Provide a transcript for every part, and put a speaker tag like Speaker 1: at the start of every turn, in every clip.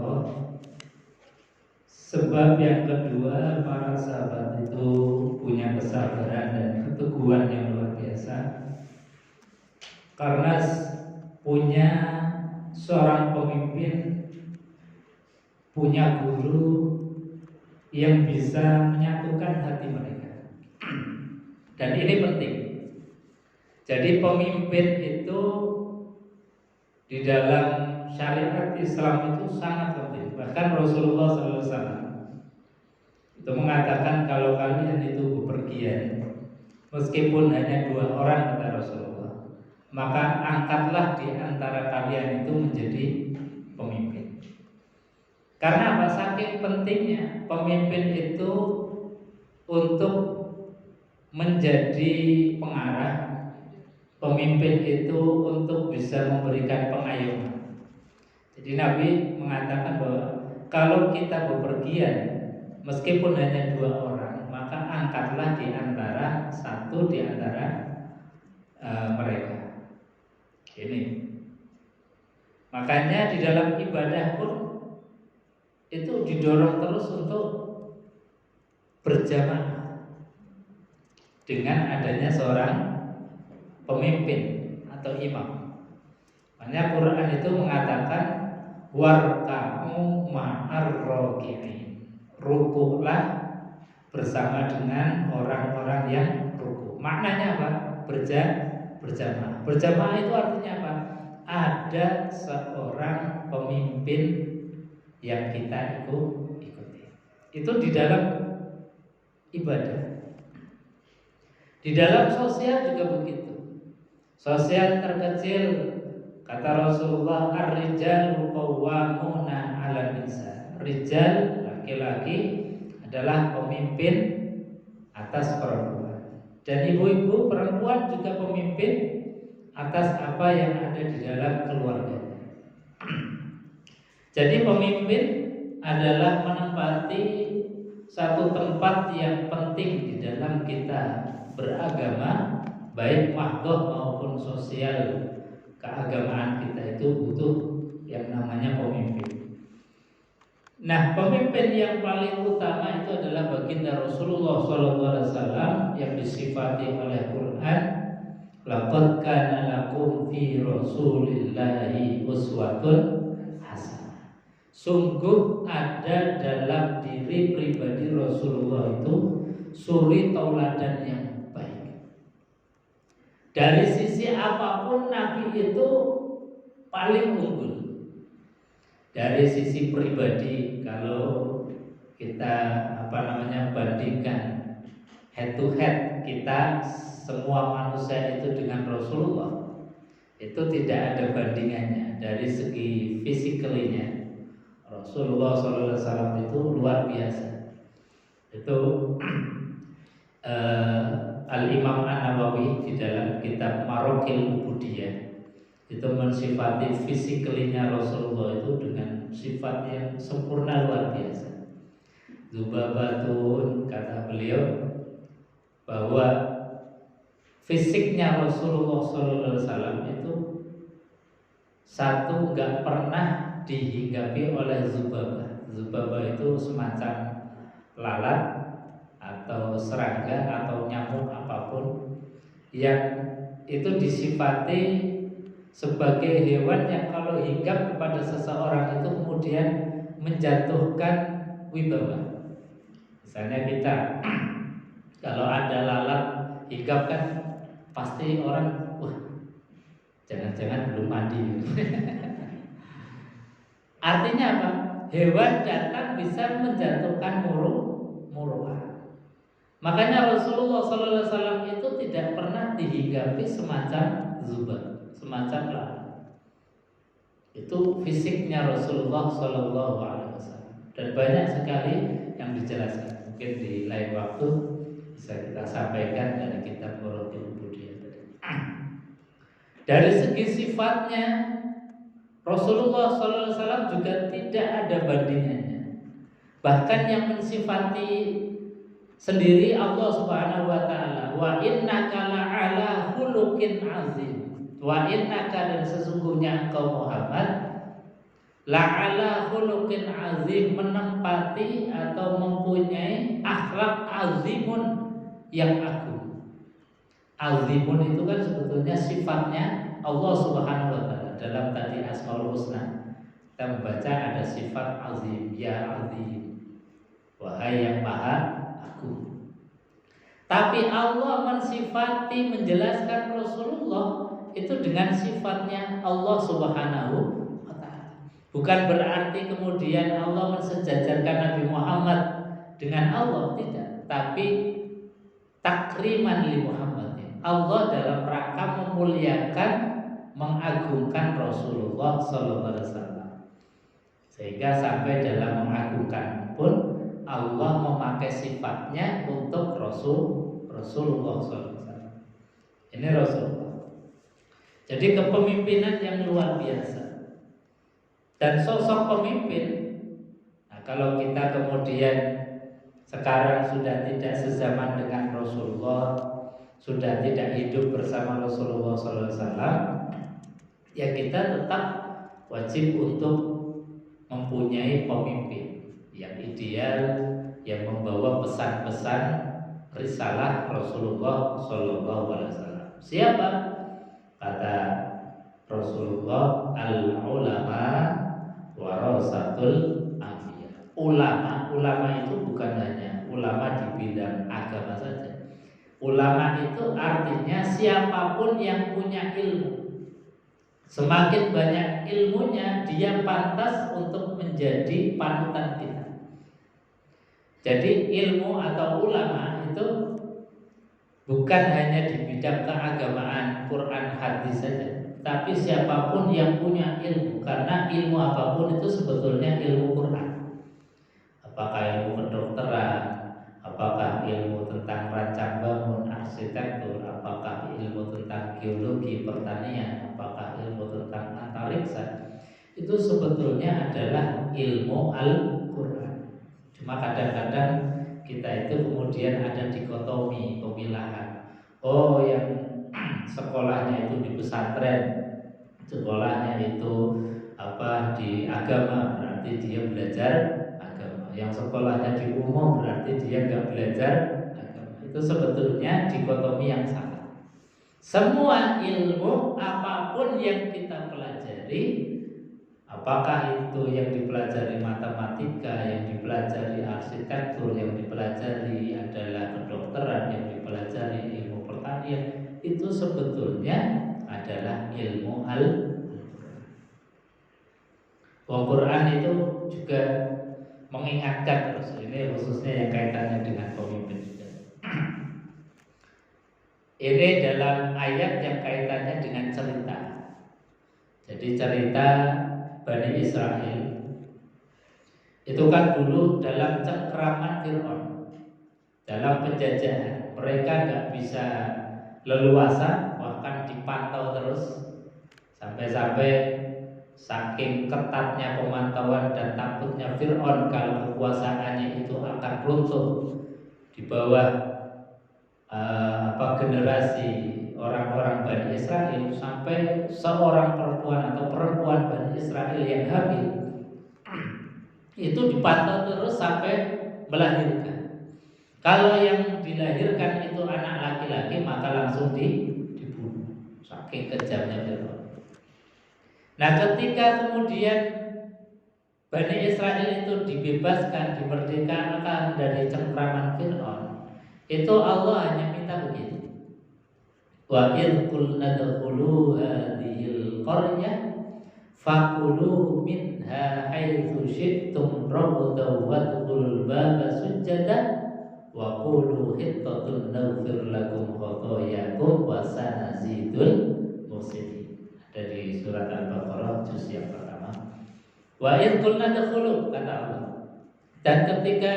Speaker 1: Allah. Sebab yang kedua, para sahabat itu punya kesabaran dan keteguhan yang luar biasa karena punya seorang pemimpin, punya guru yang bisa menyatukan hati mereka. Dan ini penting. Jadi pemimpin itu di dalam syariat Islam itu sangat penting. Bahkan Rasulullah SAW itu mengatakan kalau kalian itu bepergian, meskipun hanya 2 orang kata Rasulullah, maka angkatlah di antara kalian itu menjadi pemimpin. Karena apa? Saking pentingnya pemimpin itu untuk menjadi pengarah, pemimpin itu untuk bisa memberikan pengayoman. Jadi Nabi mengatakan bahwa kalau kita bepergian, meskipun hanya 2 orang, maka angkatlah di antara satu di antara mereka. Ini. Makanya di dalam ibadah pun itu didorong terus untuk berjamaah dengan adanya seorang pemimpin atau imam. Makanya Quran itu mengatakan warka'u ma'ar raki'in. Rukuklah bersama dengan orang-orang yang rukuk. Maknanya apa? Berjamaah. Berjamaah itu artinya apa? Ada seorang pemimpin yang kita ikuti. Itu di dalam ibadah. Di dalam sosial juga begitu. Sosial terkecil kata Rasulullah, ar-rijalu qawwamuna 'alan nisa. Rijal laki-laki adalah pemimpin atas perempuan. Dan ibu-ibu perempuan juga pemimpin atas apa yang ada di dalam keluarganya. Jadi pemimpin adalah menempati satu tempat yang penting di dalam kita beragama, baik mahdoh maupun sosial keagamaan kita itu butuh yang namanya pemimpin. Nah, pemimpin yang paling utama itu adalah baginda Rasulullah SAW yang disifati oleh Quran, laqad kana lakum fi Rasulillahi uswatun hasanah. Sungguh ada dalam diri pribadi Rasulullah itu suri tauladan yang baik. Dari sisi apapun Nabi itu paling unggul. Dari sisi pribadi, kalau kita bandingkan head to head kita semua manusia itu dengan Rasulullah, itu tidak ada bandingannya. Dari segi physically-nya Rasulullah SAW itu luar biasa. Itu Al-Imam An-Nawawi di dalam kitab Marokil Ubudiyah itu mensifati physically-nya Rasulullah itu dengan sifat yang sempurna luar biasa. Zubabatun, kata beliau, bahwa fisiknya Rasulullah SAW itu satu nggak pernah dihinggapi oleh Zubabah. Zubabah itu semacam lalat atau serangga atau nyamuk apapun yang itu disifati sebagai hewan yang kalau hinggap kepada seseorang itu kemudian menjatuhkan wibawa. Misalnya kita kalau ada lalat hinggap kan pasti orang, wah, jangan-jangan belum mandi. Artinya apa? Hewan datang bisa menjatuhkan muruah. Makanya Rasulullah SAW itu tidak pernah dihinggapi semacam zubab, semacam lalat. Itu fisiknya Rasulullah SAW. Dan banyak sekali yang dijelaskan. Mungkin di lain waktu bisa kita sampaikan dari kitab Marokil Ubudiyah tadi. Dari segi sifatnya Rasulullah SAW juga tidak ada bandingannya. Bahkan yang mensifati sendiri Allah Subhanahu wa taala, wa innaka la'ala khuluqin azim. Wa innaka, dan sesungguhnya engkau Muhammad la'ala khuluqin azim, menempati atau mempunyai akhlak azimun yang agung. Azimun itu kan sebetulnya sifatnya Allah Subhanahu wa taala. Dalam tadi Asmaul Husna kita membaca ada sifat azim, ya azim, wahai yang maha agung. Tapi Allah mensifati, menjelaskan Rasulullah itu dengan sifatnya Allah Subhanahu wa taala. Bukan berarti kemudian Allah mensejajarkan Nabi Muhammad dengan Allah, tidak. Tapi takriman li Muhammadin. Allah dalam rangka memuliakan, mengagungkan Rasulullah sallallahu alaihi wasallam. Sehingga sampai dalam mengagungkan pun Allah memakai sifatnya untuk Rasulullah SAW. Ini Rasulullah. Jadi kepemimpinan yang luar biasa. Dan sosok pemimpin, nah kalau kita kemudian sekarang sudah tidak sezaman dengan Rasulullah, sudah tidak hidup bersama Rasulullah SAW, ya kita tetap wajib untuk mempunyai pemimpin yang ideal, yang membawa pesan-pesan risalah Rasulullah Sallallahu Alaihi Wasallam. Siapa? Kata Rasulullah, al-ulama warasatul anbiya. Ulama itu bukan hanya ulama di bidang agama saja. Ulama itu artinya siapapun yang punya ilmu. Semakin banyak ilmunya, dia pantas untuk menjadi panutan kita. Jadi ilmu atau ulama itu bukan hanya di bidang keagamaan Quran hadis saja, tapi siapapun yang punya ilmu, karena ilmu apapun itu sebetulnya ilmu Quran. Apakah ilmu kedokteran, apakah ilmu tentang rancang bangun, arsitektur, apakah ilmu tentang geologi, pertanian, apakah ilmu tentang antariksa, itu sebetulnya adalah ilmu Al-Quran. Cuma kadang-kadang kita itu kemudian ada dikotomi, pemilahan. Oh, yang sekolahnya itu di pesantren, sekolahnya itu di agama, berarti dia belajar agama. Yang sekolahnya di umum berarti dia nggak belajar agama. Itu sebetulnya dikotomi yang salah. Semua ilmu apapun yang kita pelajari, apakah itu yang dipelajari matematika, yang dipelajari arsitektur, yang dipelajari adalah kedokteran, yang dipelajari ilmu pertanian, itu sebetulnya adalah ilmu Al-Quran. Al-Quran itu juga mengingatkan terus, ini khususnya yang kaitannya dengan pemimpin juga. Ini dalam ayat yang kaitannya dengan cerita. Jadi cerita Bani Israel itu kan dulu dalam cengkraman Fir'aun, dalam penjajahan, mereka nggak bisa leluasa, bahkan dipantau terus, sampai-sampai saking ketatnya pemantauan dan takutnya Fir'aun kalau kekuasaannya itu akan runtuh di bawah generasi orang-orang Bani Israel, sampai seorang perempuan atau perempuan Bani Israel yang hamil itu dipantau terus sampai melahirkan. Kalau yang dilahirkan itu anak laki-laki, maka langsung dibunuh. Saking kejamnya Fir'aun. Nah, ketika kemudian Bani Israel itu dibebaskan, dimerdekakan dari cengkraman Fir'aun, itu Allah hanya minta begini. Wa idh qulna dkhulu hadhil qaryah fakulu minha haitsu syi'tum ragadan wadkhulul baba sujada wa qulu hittatun naghfir lakum khotoyakum wa sanazidul muhsinin. Ada di surat Al-Baqarah juz yang pertama. Wa idh qulna dkhulu, kata Allah, dan ketika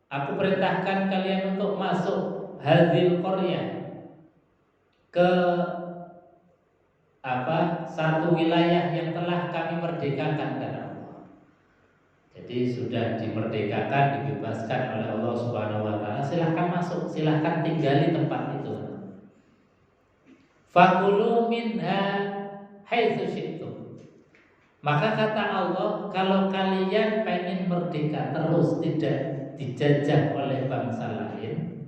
Speaker 1: aku perintahkan kalian untuk masuk hadhil qaryah, ke satu wilayah yang telah kami merdekakan, kata Allah. Jadi sudah dimerdekakan, dibebaskan oleh Allah Subhanahu wa taala, silahkan masuk, silahkan tinggali tempat itu. Fakulu minha haitsu syi'tum. Maka kata Allah, kalau kalian pengen merdeka terus tidak dijajah oleh bangsa lain,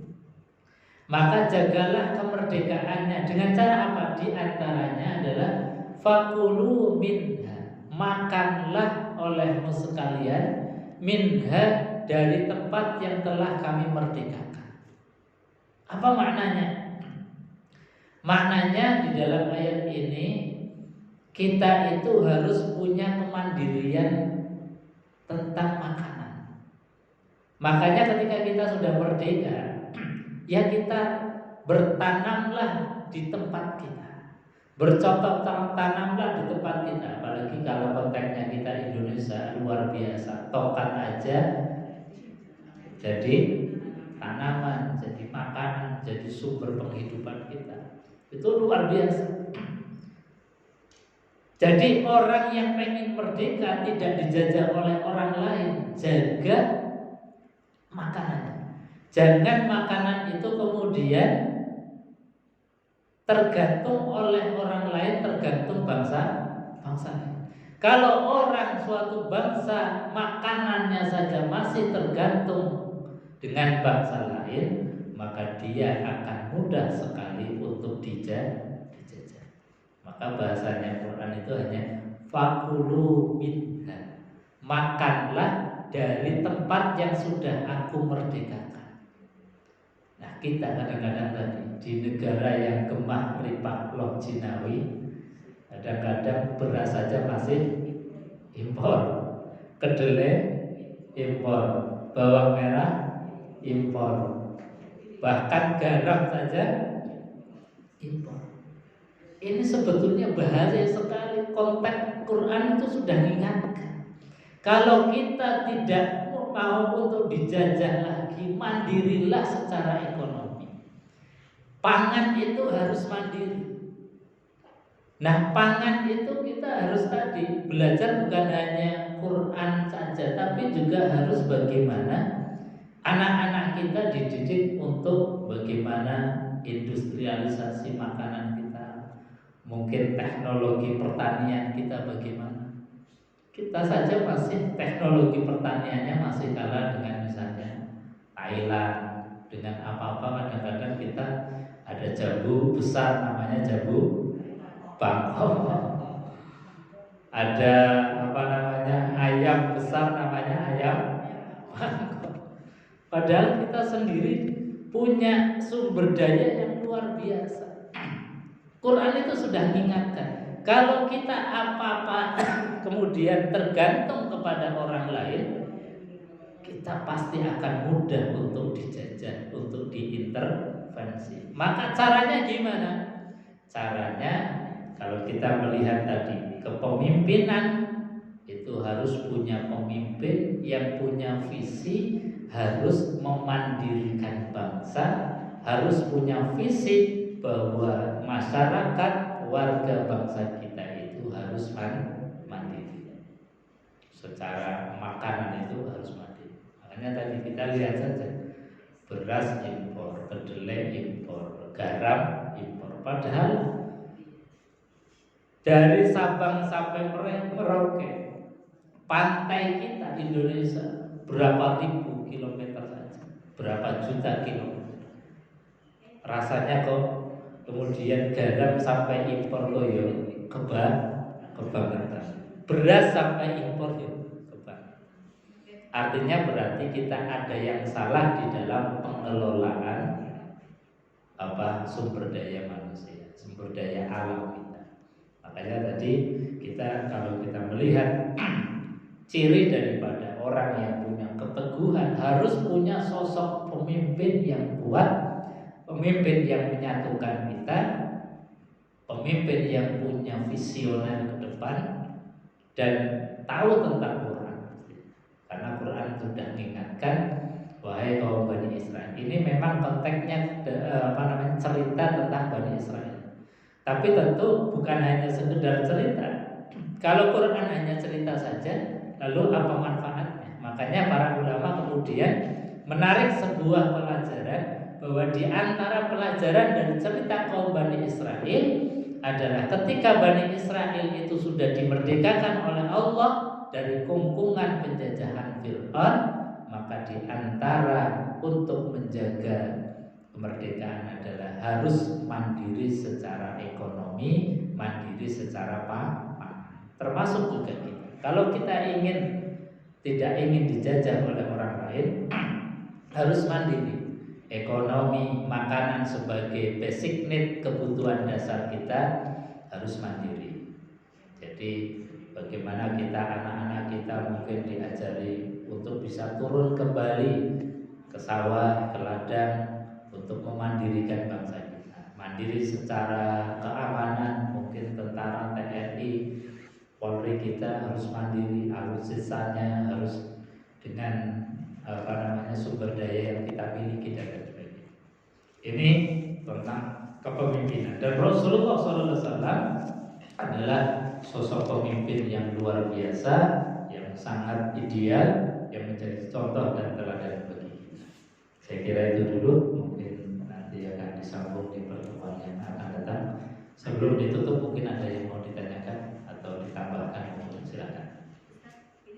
Speaker 1: maka jagalah kemerdekaannya dengan cara apa? Di antaranya adalah fakulu minha, makanlah olehmu sekalian minha, dari tempat yang telah kami merdekakan. Apa maknanya? Maknanya di dalam ayat ini kita itu harus punya kemandirian tentang makanan. Makanya ketika kita sudah merdeka, ya kita bertanamlah di tempat kita, bercocok tanamlah di tempat kita. Apalagi kalau konteksnya kita Indonesia luar biasa, tokat aja jadi tanaman, jadi makanan, jadi sumber penghidupan kita. Itu luar biasa. Jadi orang yang pengen merdeka tidak dijajah oleh orang lain, jaga makanan. Jangan makanan itu kemudian tergantung oleh orang lain, tergantung bangsa lain. Kalau orang suatu bangsa makanannya saja masih tergantung dengan bangsa lain, maka dia akan mudah sekali untuk dijajah. Maka bahasanya Quran itu hanya fakulu minha, makanlah dari tempat yang sudah aku merdekakan. Nah, kita kadang-kadang tadi di negara yang gemah melimpah loh Jinawi, kadang-kadang beras saja masih impor, kedelai impor, bawang merah impor, bahkan garam saja impor. Ini sebetulnya bahaya sekali. Konteks Quran itu sudah mengingatkan, kalau kita tidak mau untuk dijajah lagi, mandirilah secara ekonomi. Pangan itu harus mandiri. Nah, pangan itu kita harus tadi belajar bukan hanya Quran saja, tapi juga harus bagaimana anak-anak kita dididik untuk bagaimana industrialisasi makanan kita. Mungkin teknologi pertanian kita bagaimana? Kita saja masih teknologi pertaniannya masih kalah dengan misalnya Thailand. Dengan apa-apa kadang-kadang kita ada jambu besar namanya jambu Bangkok. Ada apa namanya ayam besar namanya ayam Bangkok. Padahal kita sendiri punya sumber daya yang luar biasa. Quran itu sudah mengingatkan, kalau kita apa-apa kemudian tergantung kepada orang lain, kita pasti akan mudah untuk dijajah, untuk diintervensi. Maka caranya gimana? Caranya kalau kita melihat tadi kepemimpinan itu harus punya pemimpin yang punya visi, harus memandirikan bangsa, harus punya visi bahwa masyarakat warga bangsa kita itu harus mandiri. Secara makanan itu harus mandiri. Makanya tadi kita lihat saja, beras impor, kedelai impor, garam impor. Padahal dari Sabang sampai Merauke, pantai kita Indonesia berapa ribu kilometer saja, berapa juta kilometer. Rasanya kok kemudian garam sampai impor loyo kebangetan. Beras sampai impor yo kebangetan. Artinya berarti kita ada yang salah di dalam pengelolaan sumber daya manusia, sumber daya alam kita. Makanya tadi kalau kita melihat ciri daripada orang yang punya keteguhan harus punya sosok pemimpin yang kuat, pemimpin yang menyatukan kita, pemimpin yang punya visioner ke depan dan tahu tentang Quran. Karena Quran sudah mengingatkan, wahai kaum Bani Israel. Ini memang konteksnya cerita tentang Bani Israel. Tapi tentu bukan hanya sekedar cerita. Kalau Quran hanya cerita saja, lalu apa manfaatnya? Makanya para ulama kemudian menarik sebuah pelajaran, bahwa di antara pelajaran dari cerita kaum Bani Israel adalah ketika Bani Israel itu sudah dimerdekakan oleh Allah dari kungkungan penjajahan Fir'aun, maka di antara untuk menjaga kemerdekaan adalah harus mandiri secara ekonomi, mandiri secara pangan. Termasuk juga kita. Kalau kita tidak ingin dijajah oleh orang lain, harus mandiri. Ekonomi, makanan sebagai basic need, kebutuhan dasar kita harus mandiri. Jadi bagaimana kita, anak-anak kita mungkin diajari untuk bisa turun kembali ke sawah, ke ladang, untuk memandirikan bangsa kita. Mandiri secara keamanan, mungkin tentara, TNI, Polri kita harus mandiri, alutsistanya harus dengan sumber daya yang kita miliki dan sebagainya. Ini tentang kepemimpinan. Dan Rasulullah SAW adalah sosok pemimpin yang luar biasa, yang sangat ideal, yang menjadi contoh dan teladan bagi kita. Saya kira itu dulu, mungkin nanti akan disambung di pertemuan yang akan datang. Sebelum ditutup mungkin ada